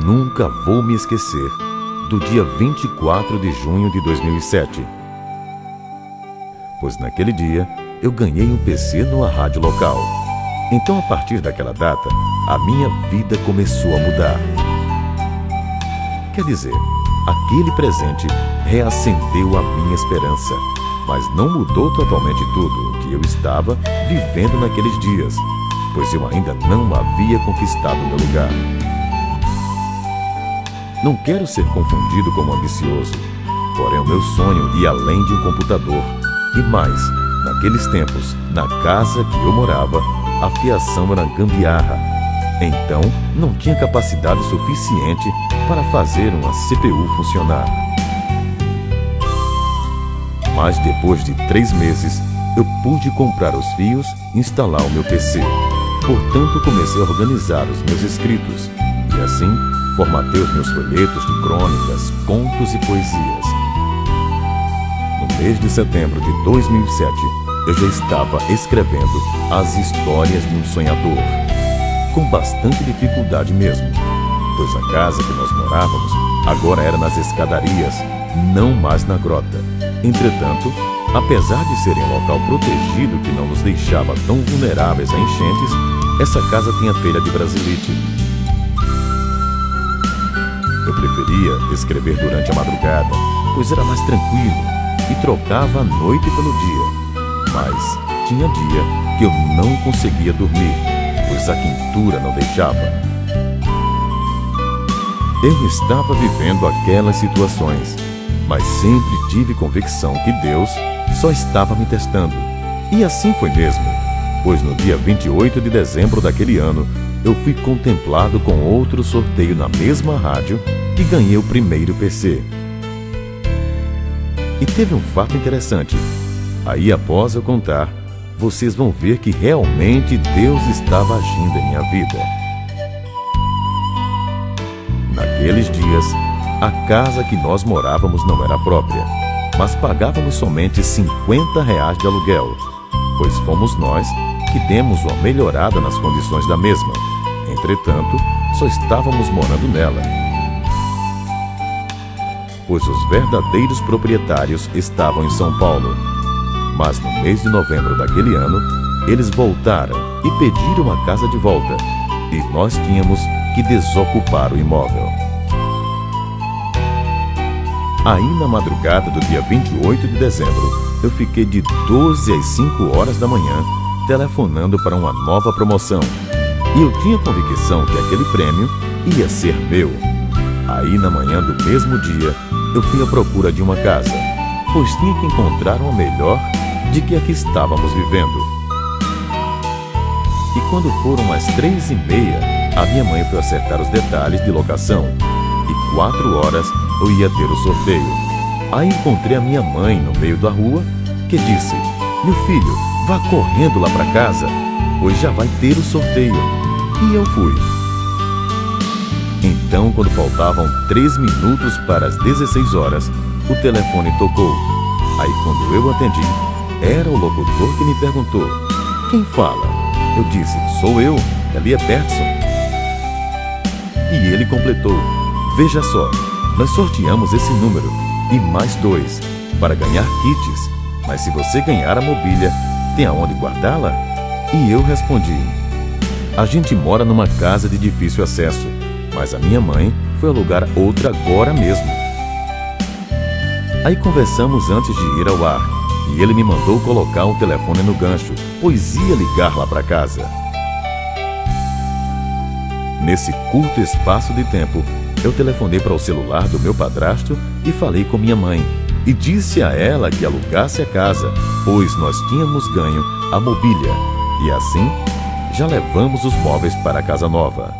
nunca vou me esquecer do dia 24 de junho de 2007. Pois naquele dia eu ganhei um PC numa rádio local. Então, a partir daquela data, a minha vida começou a mudar. Quer dizer, aquele presente reacendeu a minha esperança, mas não mudou totalmente tudo o que eu estava vivendo naqueles dias, pois eu ainda não havia conquistado meu lugar. Não quero ser confundido como ambicioso, porém o meu sonho ia além de um computador. E mais, naqueles tempos, na casa que eu morava, a fiação era gambiarra. Então, não tinha capacidade suficiente para fazer uma CPU funcionar. Mas depois de 3 meses, eu pude comprar os fios e instalar o meu PC. Portanto, comecei a organizar os meus escritos e assim formatei os meus folhetos de crônicas, contos e poesias. No mês de setembro de 2007, eu já estava escrevendo as histórias de um sonhador, com bastante dificuldade mesmo, pois a casa que nós morávamos agora era nas escadarias, não mais na grota. Entretanto, apesar de ser um local protegido que não nos deixava tão vulneráveis a enchentes, essa casa tinha telha de brasilite. Eu preferia escrever durante a madrugada, pois era mais tranquilo, e trocava a noite pelo dia. Mas tinha dia que eu não conseguia dormir, pois a quentura não deixava. Eu estava vivendo aquelas situações, mas sempre tive convicção que Deus só estava me testando. E assim foi mesmo, pois no dia 28 de dezembro daquele ano, eu fui contemplado com outro sorteio na mesma rádio e ganhei o primeiro PC. E teve um fato interessante. Aí, após eu contar, vocês vão ver que realmente Deus estava agindo em minha vida. Naqueles dias, a casa que nós morávamos não era própria, mas pagávamos somente R$50 de aluguel, pois fomos nós que demos uma melhorada nas condições da mesma. Entretanto, só estávamos morando nela, pois os verdadeiros proprietários estavam em São Paulo. Mas no mês de novembro daquele ano, eles voltaram e pediram a casa de volta, e nós tínhamos que desocupar o imóvel. Aí, na madrugada do dia 28 de dezembro, eu fiquei de 12 às 5 horas da manhã telefonando para uma nova promoção, e eu tinha convicção que aquele prêmio ia ser meu. Aí, na manhã do mesmo dia, eu fui à procura de uma casa, pois tinha que encontrar uma melhor de que a que estávamos vivendo. E quando foram às 3h30, a minha mãe foi acertar os detalhes de locação, e 4 horas eu ia ter o sorteio. Aí encontrei a minha mãe no meio da rua, que disse: "Meu filho, vá correndo lá para casa, pois já vai ter o sorteio." E eu fui. Então, quando faltavam 3 minutos para as 16 horas, o telefone tocou. Aí, quando eu atendi, era o locutor que me perguntou: "Quem fala?" Eu disse: "Sou eu, Eliebertson." E ele completou: "Veja só, nós sorteamos esse número e mais 2 para ganhar kits, mas se você ganhar a mobília, tem aonde guardá-la?" E eu respondi: "A gente mora numa casa de difícil acesso, mas a minha mãe foi alugar outra agora mesmo." Aí conversamos antes de ir ao ar, e ele me mandou colocar o telefone no gancho, pois ia ligar lá para casa. Nesse curto espaço de tempo, eu telefonei para o celular do meu padrasto e falei com minha mãe, e disse a ela que alugasse a casa, pois nós tínhamos ganho a mobília, e assim já levamos os móveis para a casa nova.